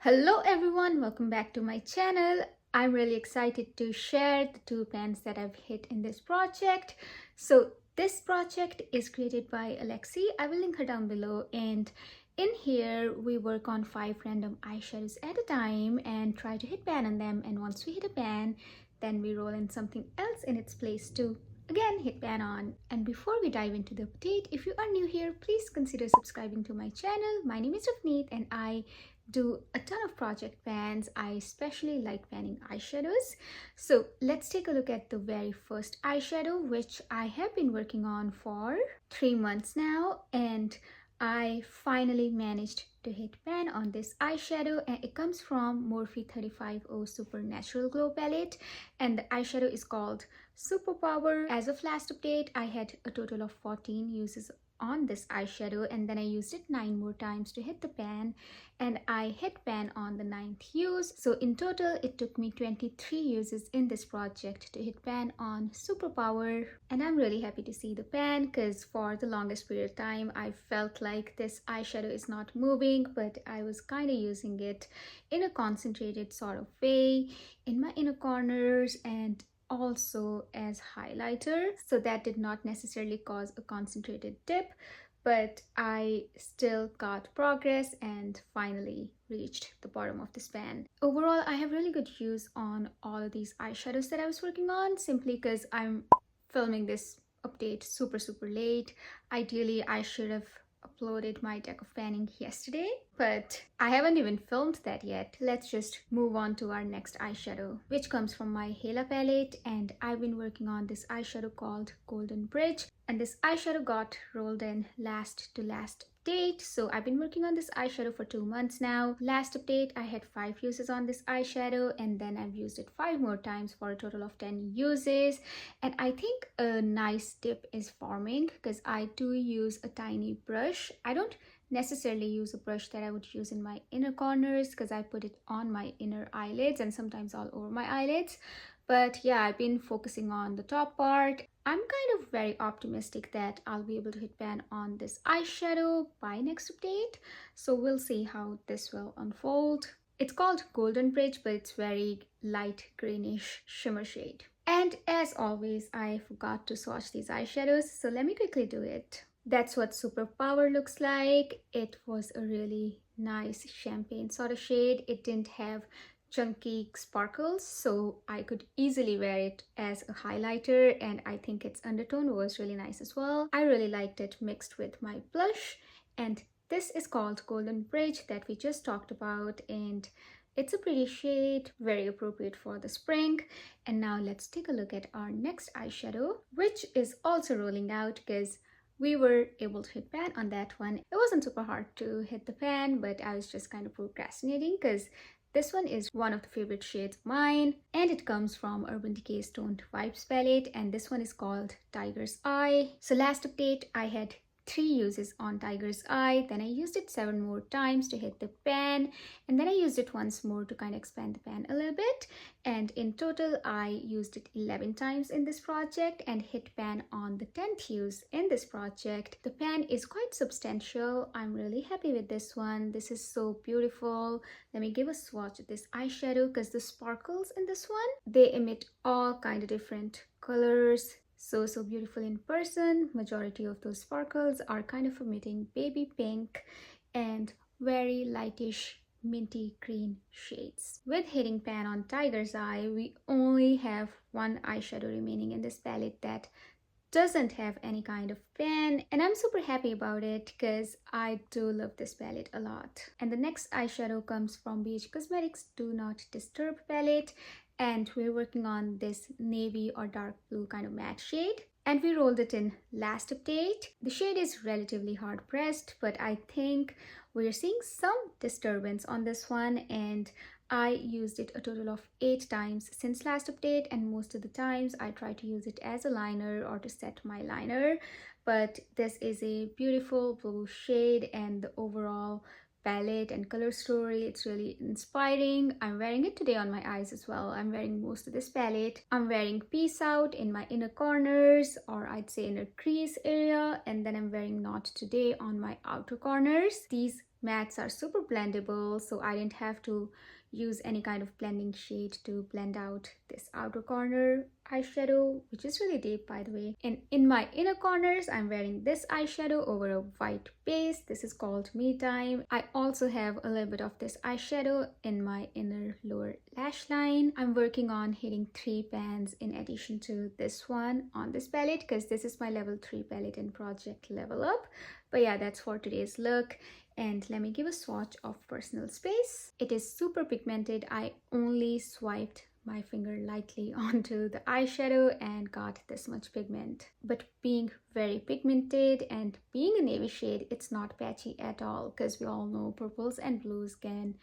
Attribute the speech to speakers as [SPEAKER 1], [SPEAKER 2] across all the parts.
[SPEAKER 1] Hello everyone, welcome back to my channel. I'm really excited to share the two pens that I've hit in this project. So this project is created by Alexi. I will link her down below, and in here we work on 5 random eyeshadows at a time and try to hit pan on them, and once we hit a pan, then we roll in something else in its place to again hit pan on. And before we dive into the update, if you are new here, please consider subscribing to my channel. My name is Ravneet and I do a ton of project pans. I especially like panning eyeshadows. So let's take a look at the very first eyeshadow, which I have been working on for 3 months now, and I finally managed to hit pan on this eyeshadow, and it comes from Morphe 350 Super Natural Glow palette, and the eyeshadow is called Superpower. As of last update, I had a total of 14 uses on this eyeshadow, and then I used it 9 more times to hit the pan, and I hit pan on the 9th use. So in total it took me 23 uses in this project to hit pan on Superpower, and I'm really happy to see the pan because for the longest period of time I felt like this eyeshadow is not moving, but I was kind of using it in a concentrated sort of way in my inner corners and also as highlighter, so that did not necessarily cause a concentrated dip, but I still got progress and finally reached the bottom of this pan. Overall, I have really good use on all of these eyeshadows that I was working on, simply because I'm filming this update super late. Ideally, I should have uploaded my deck of panning yesterday, but I haven't even filmed that yet. Let's just move on to our next eyeshadow, which comes from my Hala palette, and I've been working on this eyeshadow called Golden Bridge, and this eyeshadow got rolled in last update. So I've been working on this eyeshadow for 2 months now. Last update I had 5 uses on this eyeshadow, and then I've used it 5 more times for a total of 10 uses, and I think a nice dip is forming because I do use a tiny brush. I don't necessarily use a brush that I would use in my inner corners because I put it on my inner eyelids and sometimes all over my eyelids. But yeah, I've been focusing on the top part. I'm kind of very optimistic that I'll be able to hit pan on this eyeshadow by next update. So we'll see how this will unfold. It's called Golden Bridge, but it's very light greenish shimmer shade. And as always, I forgot to swatch these eyeshadows, so let me quickly do it. That's what Superpower looks like. It was a really nice champagne sort of shade. It didn't have chunky sparkles, so I could easily wear it as a highlighter, and I think its undertone was really nice as well. I really liked it mixed with my blush, and this is called Golden Bridge that we just talked about, and it's a pretty shade, very appropriate for the spring. And now let's take a look at our next eyeshadow, which is also rolling out because we were able to hit pan on that one. It wasn't super hard to hit the pan, but I was just kind of procrastinating because this one is one of the favorite shades of mine, and it comes from Urban Decay's Toned Vibes palette, and this one is called Tiger's Eye. So last update I had 3 uses on Tiger's Eye, then I used it 7 more times to hit the pan, and then I used it once more to kind of expand the pan a little bit, and in total I used it 11 times in this project and hit pan on the 10th use in this project. The pan is quite substantial. I'm really happy with this one. This is so beautiful. Let me give a swatch of this eyeshadow because the sparkles in this one, they emit all kind of different colors. So beautiful in person. Majority of those sparkles are kind of emitting baby pink and very lightish minty green shades. With hitting pan on Tiger's Eye, we only have one eyeshadow remaining in this palette that doesn't have any kind of pan, and I'm super happy about it because I do love this palette a lot. And the next eyeshadow comes from ABH Cosmetics Do Not Disturb palette, and we're working on this navy or dark blue kind of matte shade, and we rolled it in last update. The shade is relatively hard pressed, but I think we're seeing some disturbance on this one, and I used it a total of 8 times since last update, and most of the times I try to use it as a liner or to set my liner. But this is a beautiful blue shade, and the overall palette and color story, it's really inspiring. I'm wearing it today on my eyes as well. I'm wearing most of this palette. I'm wearing Peace Out in my inner corners, or I'd say inner crease area, and then I'm wearing Not Today on my outer corners. These mattes are super blendable, so I didn't have to use any kind of blending shade to blend out this outer corner eyeshadow, which is really deep, by the way. And in my inner corners, I'm wearing this eyeshadow over a white base. This is called Me Time. I also have a little bit of this eyeshadow in my inner lower lash line. I'm working on hitting 3 pans in addition to this one on this palette, because this is my level 3 palette in Project Level Up. But yeah, that's for today's look. And let me give a swatch of Personal Space. It is super pigmented. I only swiped my finger lightly onto the eyeshadow and got this much pigment. But being very pigmented and being a navy shade, it's not patchy at all, because we all know purples and blues can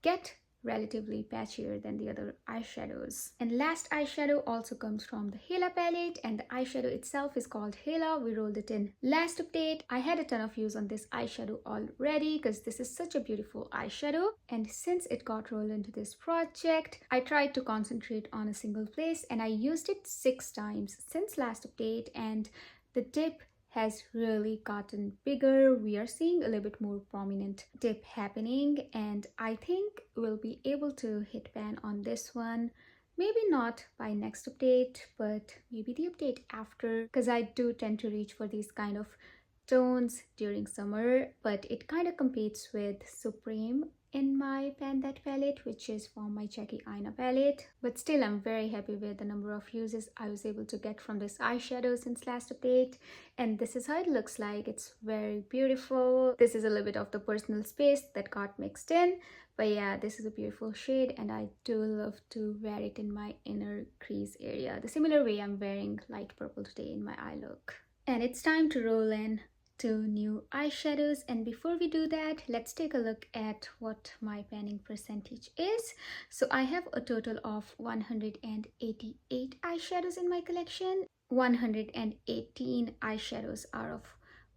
[SPEAKER 1] get relatively patchier than the other eyeshadows. And last eyeshadow also comes from the Hala palette, and the eyeshadow itself is called Hala. We rolled it in last update. I had a ton of views on this eyeshadow already because this is such a beautiful eyeshadow, and since it got rolled into this project, I tried to concentrate on a single place, and I used it 6 times since last update, and the dip has really gotten bigger. We are seeing a little bit more prominent dip happening, and I think we'll be able to hit pan on this one. Maybe not by next update, but maybe the update after, because I do tend to reach for these kind of tones during summer, but it kind of competes with Supreme in my Pan That palette, which is from my Jackie Aina palette. But still, I'm very happy with the number of uses I was able to get from this eyeshadow since last update. And this is how it looks like. It's very beautiful. This is a little bit of the Personal Space that got mixed in. But yeah, this is a beautiful shade, and I do love to wear it in my inner crease area, the similar way I'm wearing light purple today in my eye look. And it's time to roll in 2 new eyeshadows, and before we do that, let's take a look at what my panning percentage is. So I have a total of 188 eyeshadows in my collection. 118 eyeshadows out of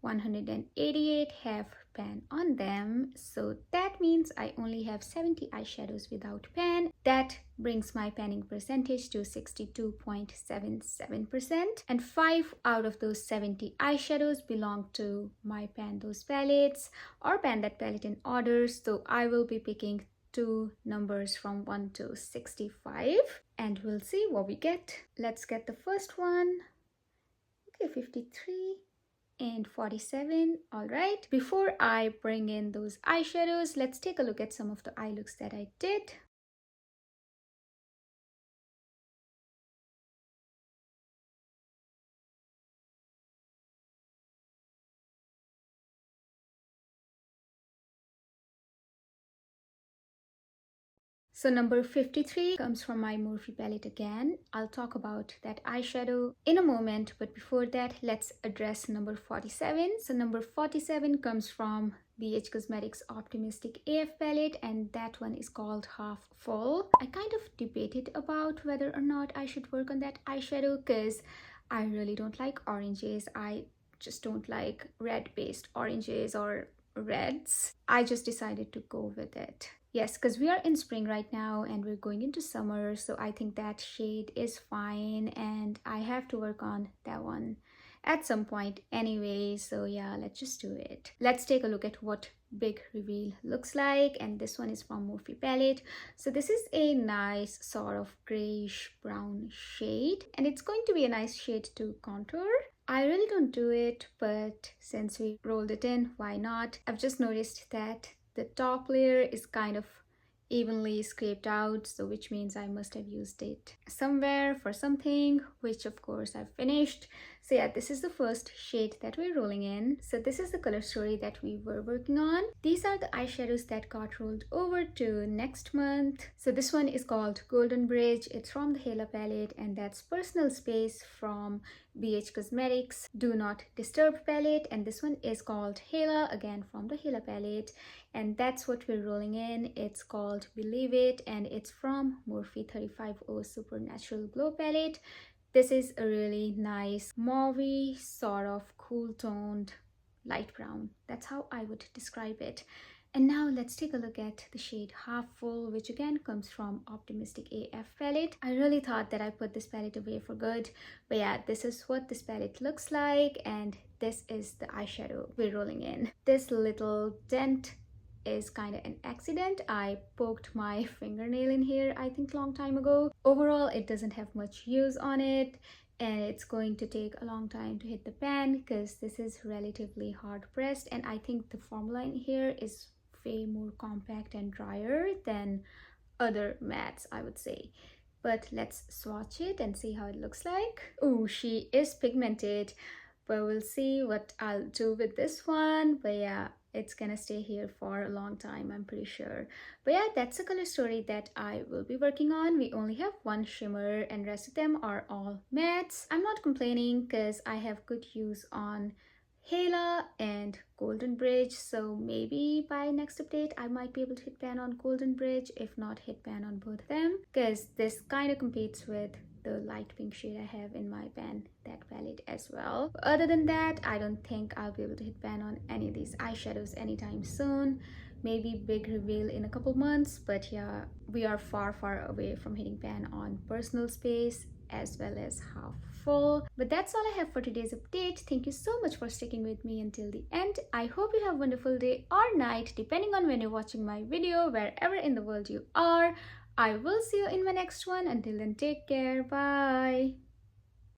[SPEAKER 1] 188 have pan on them, so that means I only have 70 eyeshadows without pan. That brings my panning percentage to 62.77%, and 5 out of those 70 eyeshadows belong to my Pan Those palettes or Pan That palette in order, so I will be picking 2 numbers from 1 to 65, and we'll see what we get. Let's get the first one. Okay, 53 and 47. All right, before I bring in those eyeshadows, let's take a look at some of the eye looks that I did. So number 53 comes from my Morphe palette again. I'll talk about that eyeshadow in a moment, but before that, let's address number 47. So number 47 comes from BH Cosmetics Optimistic AF palette, and that one is called Half Full. I kind of debated about whether or not I should work on that eyeshadow because I really don't like oranges. I just don't like red-based oranges or reds. I just decided to go with it. Yes, because we are in spring right now and we're going into summer, so I think that shade is fine, and I have to work on that one at some point anyway, so yeah, let's just do it. Let's take a look at what Big Reveal looks like, and this one is from Morphe palette. So this is a nice sort of grayish brown shade, and it's going to be a nice shade to contour. I really don't do it, but since we rolled it in, why not? I've just noticed that the top layer is kind of evenly scraped out, so which means I must have used it somewhere for something, which of course I've finished. So yeah, this is the first shade that we're rolling in. So this is the color story that we were working on. These are the eyeshadows that got rolled over to next month. So this one is called Golden Bridge. It's from the Hala palette, and that's Personal Space from BH Cosmetics Do Not Disturb palette, and this one is called Hala, again from the Hala palette, and that's what we're rolling in. It's called Believe It, and it's from Morphe 350 Supernatural Glow palette. This is a really nice mauve sort of cool toned light brown. That's how I would describe it. And now let's take a look at the shade Half Full, which again comes from Optimistic AF palette. I really thought that I put this palette away for good, but yeah, this is what this palette looks like, and this is the eyeshadow we're rolling in. This little dent is kind of an accident. I poked my fingernail in here, I think long time ago. Overall, it doesn't have much use on it, and it's going to take a long time to hit the pan because this is relatively hard pressed, and I think the formula in here is way more compact and drier than other mattes, I would say. But let's swatch it and see how it looks like. Oh, she is pigmented, but we'll see what I'll do with this one. But yeah, it's gonna stay here for a long time, I'm pretty sure. But yeah, that's a color story that I will be working on. We only have one shimmer and rest of them are all mattes. I'm not complaining because I have good use on Hala and Golden Bridge, so maybe by next update I might be able to hit pan on Golden Bridge, if not hit pan on both of them, because this kind of competes with the light pink shade I have in my pan, that palette as well. Other than that, I don't think I'll be able to hit pan on any of these eyeshadows anytime soon. Maybe big reveal in a couple months, but yeah, we are far away from hitting pan on Personal Space as well as Half Full. But that's all I have for today's update. Thank you so much for sticking with me until the end. I hope you have a wonderful day or night depending on when you're watching my video, wherever in the world you are. I will see you in my next one. Until then, take care. Bye.